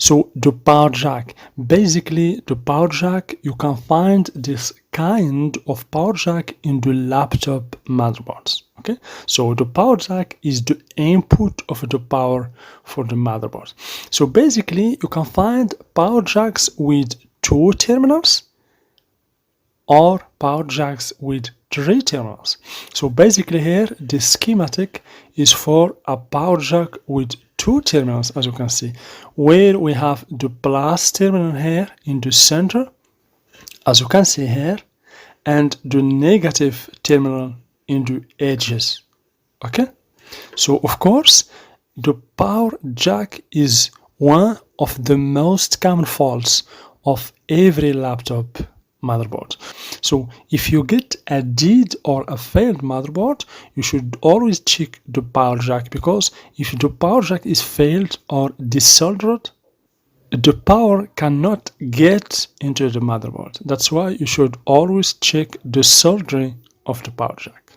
So the power jack, basically the power jack, you can find this kind of power jack in the laptop motherboards. Okay, so the power jack is the input of the power for the motherboard. So basically you can find power jacks with 2 terminals or power jacks with 3 terminals. So basically here the schematic is for a power jack with 2 terminals, as you can see, where we have the plus terminal here in the center, as you can see here, and the negative terminal in the edges. Okay, so of course the power jack is one of the most common faults of every laptop motherboard. So if you get a dead or a failed motherboard, you should always check the power jack, because if the power jack is failed or desoldered, the power cannot get into the motherboard. That's why you should always check the soldering of the power jack.